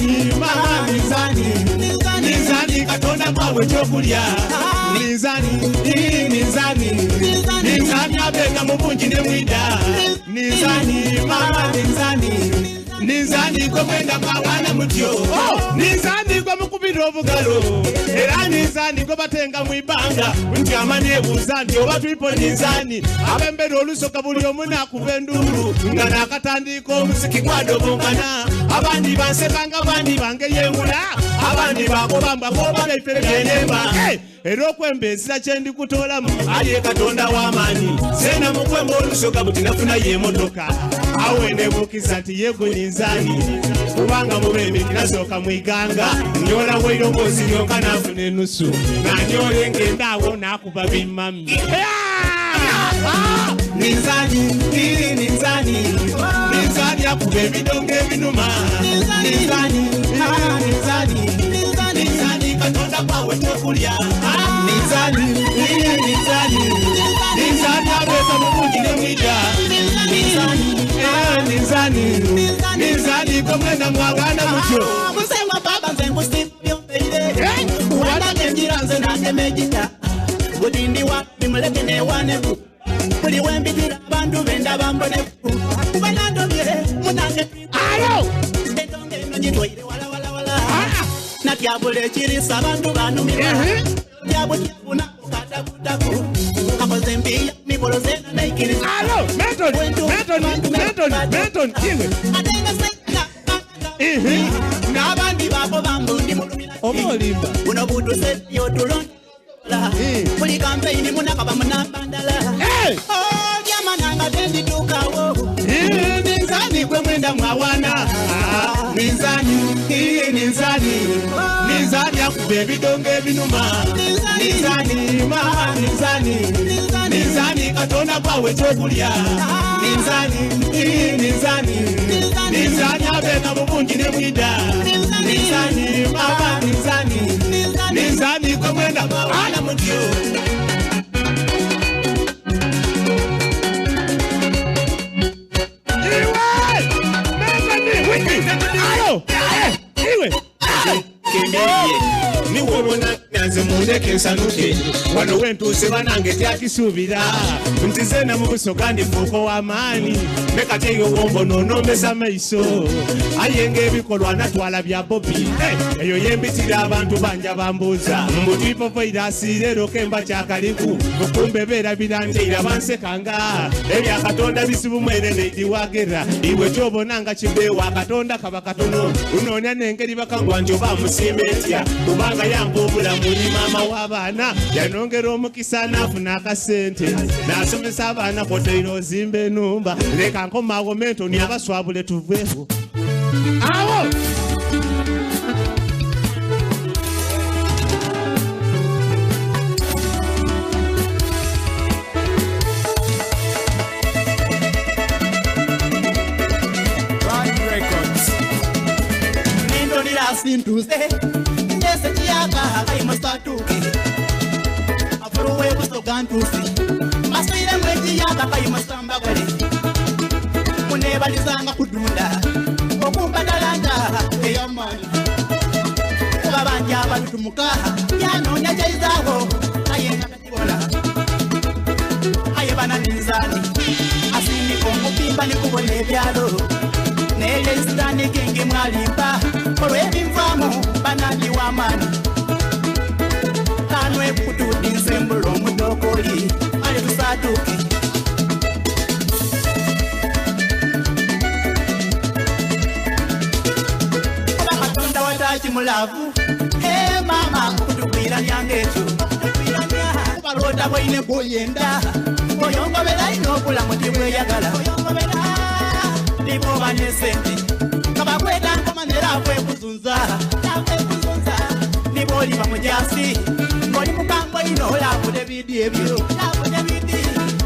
Nizani mama Nizani katonda kwawe chokulya Nizani abega mubunji ne mwida Nizani mama Nizani kwa mwenda kwa wana mutyo Nizani kwa mukubira obugalo Era Nizani kwa batenga mwibanga Ntyama nebuuza nti oba tulipo Nizani abembere olusoka buli omu nakubendulu nga nakatandika omuziki gwadobongana abandi bansekanga abandi bange yengula abandi bakobamba boba befere byenemba era okwembezera kyendi kutoolamu ali katonda w'amaanyi sena mukwemba olusoka buti nafuna yemotoka awenebukiza nti yego Nizani kubanga mubembi nasooka mwiganga nyola bweirongozi lyonka nafuna enusu nanyola engenda nakuba bimami Nizani akuba ebidongo ebinuma Nizani katonda kwawe chokulya Nizani abeka mubunji ne mwida Nizani komwenda mwagana mutyo Musemwa baba nze ngusibyo mbeire Wala kenjira nze nakemejita Budindi wa bimuleke ne waneku Kuli wembitira bandu benda bamboneku Kuba nandobye munange Ayo Betonge nojitwaire wala Natyabule chirisa bandu banumira Tyabule kuna kukadakudaku Kakoze mbiya mikolo zena naikirisa Alo, Menton, kiwe Atenga seka Nabandi bako bambundi mulumina Omolimba Unobudu seti yotuloni Kuli campaign munakaba munabandala Oh, yamananga tendi tukawo Nizani kwe mwenda mwawana Nizani akube bidongo ebinuma Nizani katonda kwawe chokulya Nizani abeka mubunji ne mwida Nizani kwe mwenda mwawana mutyo Niwobona nanze mundeke nsanuke wano wentuuse banange tyakisuubira ntize na mubuso kandi fuuko w'amaani mekateyo wombono nomesa maiso ayenga ebikolwa natwala bya Bobby eyo yembitira abantu banja bambuuza mbutwipopoira asiirero kemba kyakaliku bukumbe beera biranteira bansekanga ebyakatonda bisibu mwene neidiwagera iwe kyobona nga kibeewa katonda kaba katono unoonya n'engeri bakangwa nti oba musiima etya kubanga yamba obulamu ni maama w'abaana yanongera omukisa naafuna akasente n'asomesa abaana koteira ozimba enumba leka nkomaawo Mentoni abaswabule tuveewo awo Tuesday, Nese Chiaka, I must start to After away was the gun to see. Master Chiaka, I must stand back with it. Whenever the song could do that, Okumba Dalanda, pay your money. Babanja to Muka, Yano Najazago, I am I have an Nizani. I see me from Pimpa Nico Nele stani kingi mwalimba Korwebi mfamu banali wa mani Kanwe kutudi nsemburo mudokoli Ali kusatuki Oba katonda watachi mulavu Hey mama kutubira nyangechu Kubalota boine boyenda Boyongo bela inokula mutibwe yagala Boyongo bela Nipo banesenti Kaba kweta nkomanera kwe kuzunza Nipo liba mujasi Ngoli mukambo inola kude bidi ebyo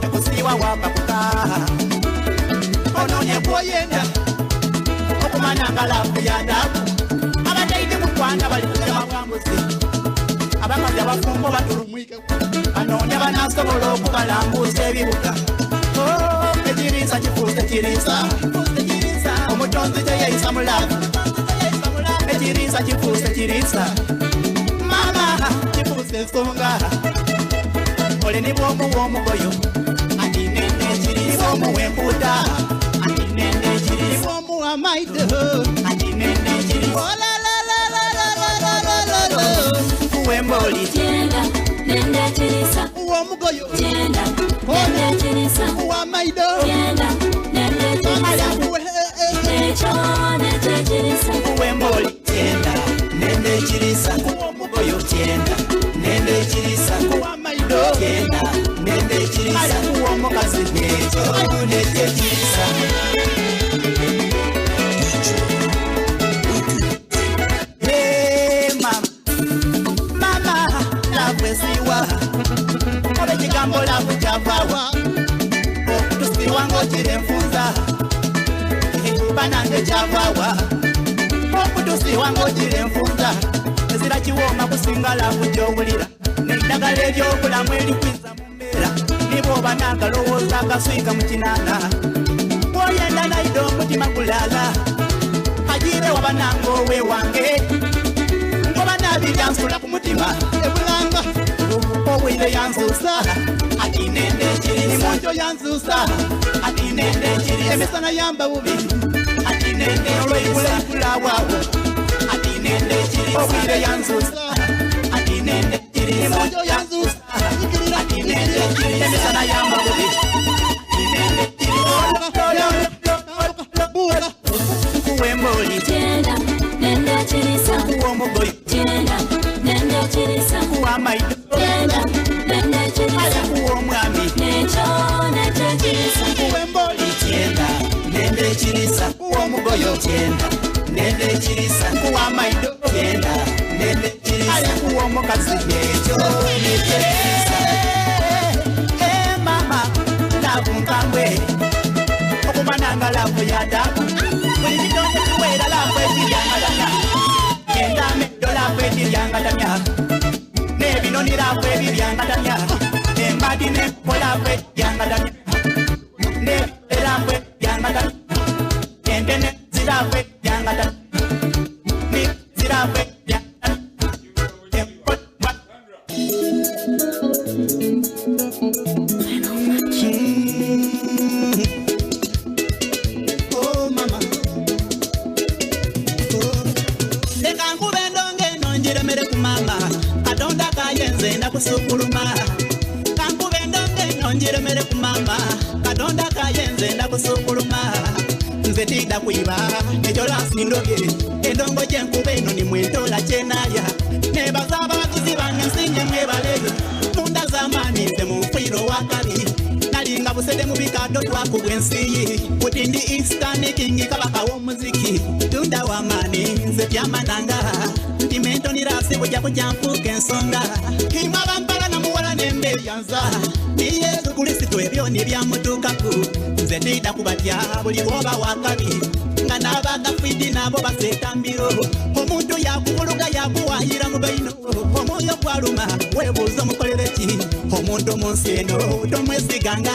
Ekusiwa wapa kukaha Ononye boyenda Okumanangala kuyadaku Abateide mukwanda bali kujama kwambuzi Abakazi abafumbo baturumwike Anonya banasobola okubalambuza ebibuga Ekirisa kifuuse kirisa Omutonzi teyeisa mulavu kirisa mama kibuse songa ole ni bomu womugoyo ati nende kirisa bomu wemputa ati nende kirisa bomu amaido ati nende kirisa la la la la la la la la wemboli Tienda, nende kirisa womugoyo Tienda, nende kirisa wamaido Tienda, nende kirisa Necho, nende kirisa wemboli tienda nende kirisa womugoyo tienda nende kirisa wamaido tienda nende kirisa womukazi necho nende kirisa hey mama nabwesiwa obe kigambo lafu kyavawa okutusiwa ng'okire nfunza banange kyavawa okutusiwa ng'okire nfunza ezira kiwooma kusinga lafu gy'owulira n'eddagala ery'obulamu erikwiza mu mbeera nibw'oba n'akalowooza akaswika mu kinaana bw'oyenda nayida omutima gulaala agire waba nange oweewange ngoba nabiryansula ku mutima ebulanga owire yanzuusa ati nende kirisa emonjo yanzuusa ati nende kirisa emisana yamba bubi ati nende olw'eibulaibulabwawo ati nende kirisa owire yanzuusa ati nende kirisa emonjo yanzuusa ati nende kirisa emisana yamba bubi ati nende kirisa kuwemboli Tienda, nende kirisa kuwomugoyo Tienda, nende kirisa kuwamaido Tienda, nende kirisa kuwomwami Necho, nende kirisa kuwemboli tienda nende kirisa kuwomugoyo tienda nende kirisa kuwamaido tienda nende kirisa kuwomukazi necho nende kirisa mama nabunkambwe okumananga lafu yadabu buli kitonde kiwera lafu ekiryangatanya endameddo lafu ekiryangatanya n'ebinoni lafu ebiryangatanya embadi n'enkubo lafu ekiryangatanya n'ebitole lafu ekiryangatanya endene zirafu ekiryangatanya zirafu ekiryangatanya oh mama leka nkube ndonge nonjiremere ku mama katonda kayenze ndakusukuluma kankube ndonge nonjiremere ku mama katonda kayenze ndakusukuluma nze tidda kuyiba ekyo lansindobye endongo gyenkube eno nimwentola kyenaya nebaza abawagizi bange nsinge mwebale munda z'amaani nze mu nfiiro wakabi nalinga busede mu bikado twakubwa ensiyi kutindi Eastern King kabaka w'omuziki tunda w'amaani nze byamananga nti mentoni rasi bujja kujja nfuuka ensonga hima bampala namuwala nembeyanza ni Yesu Kristo ebyo nibyamutuukaku nze tidda kubatya buli bwoba wakabi nga n'abagafidi nabo baseetambiro omuntu yakuvuluga yakuwayira mu baino omwoyo gwaluma weebuuza omukolere ki omuntu mu nsi eno tomwesiganga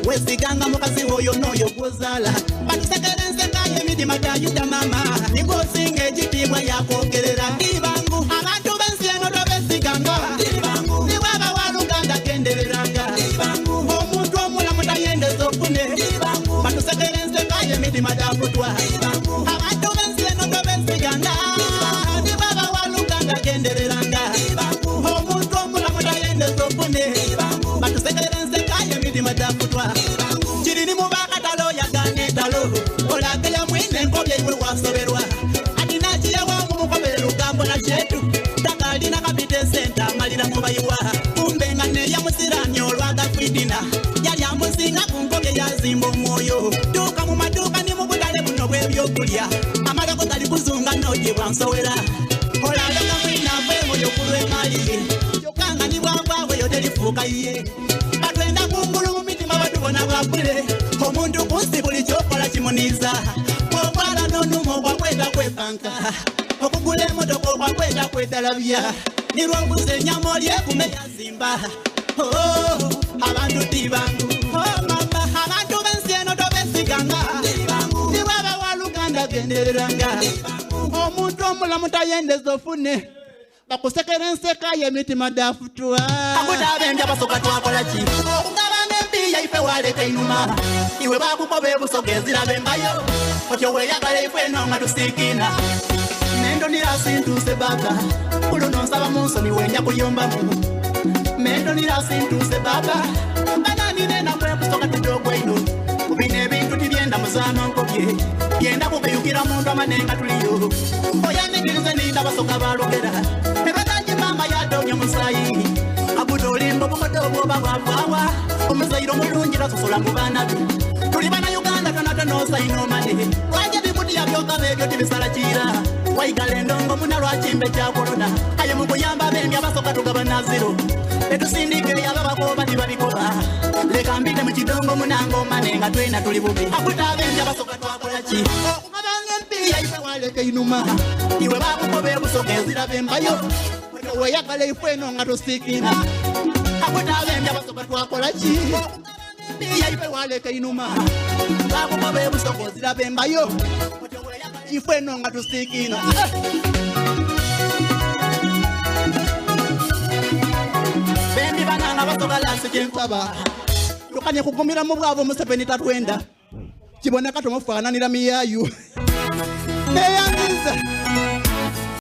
wesiganga mukazi oyo n'oyo gwozaala batusekerenzekayo emitima gyayuda mama nigwosinga ekitiibwa yakwogerera ndibangu abantu b'ensi eno tobesiganga niwaba waluganda gendereranga omuntu omulamu tayendeza okune batusekerenzekayo emitima gyakutwa abantu b'ensi eno tobesiganga niwaba waluganda gendereranga omuntu omulamu tayendeza okune batusekerenzekayo emitima gyakutwa kiriri mu bakatalo yagana entalo olageya mwine enkobya iwe wasoberwa ati nakiyawamu mukobere lugambo na kyetu takalina kapite senta amalira mu bayiwa kumbe nga neyamusirani olwagafidina yali amusinga ku nkobye yazimba omwoyo tuuka mu maduuka ni mu butale buno bw'ebyokulya amalako gali kuzunga n'ogyebwa nsowera olaga mwina bwemoyo ku lw'emali kyokka nga ni bwagwawe yo terifuuka ye batwenda kungulu mu mitima batubona bwakule omuntu kunsi buli kyokola kimuniiza bw'okwala n'onuma okwakweta kwepanka okugula emotoka okwakweta kwetalabya nilwoguza ennyama olyekume yazimba abantu tibangu mama abantu b'ensi eno tobesiganga niwaba waluganda gendereranga omuntu omulamu tayendeza ofune bakusekera enseka y'emitima dafutua akutaabenja basoka twakola ki okugabanga empiya ife waleka inuma iwe bakukoba ebusoga eziraba embayo otyo weyagala ife eno nga tusiikina mendo nirasintuse baba kuluno nsaba mu nsoni wenya kuyombamu mendo nirasintuse baba bananirena kwekusoka tujogwaino kubina ebintu tibyenda muzaano nkobye byenda kugeyukira muntu amanenga tuliyo oyanigirize ninda basoka balogera ebatanji mama yadomye musayi abudolimba obukodo obwoba bwavaawa omuzairo omulungi tasosola mu baana be tuli bana uganda tonatonosainomane wanje bibutiya byokaba ebyo tibisala kira waigala endongo muna lwakimbe kya korona aye mu kuyamba bembi abasoka tugaba naziro etusindike yababakoba tibabikoba leka mbite mu kidongo munango mane nga twena tuli bubi akutabenja abasoka twakola ki okugabanga empiya ife waleka inuma iwe bakukoba ebusoga eziraba embayo weyagala ife eno nga tusiikina akutabenja abasoka twakola ki empiya ife waleka inuma bakukoba ebusoga eziraba embayo ife eno nga tusiikina bembi bananga basoka lasi kyenkwaba tukanye kugumira mu bwavo Museveni tatwenda kiboneka tumufaananira miyayu neyanziza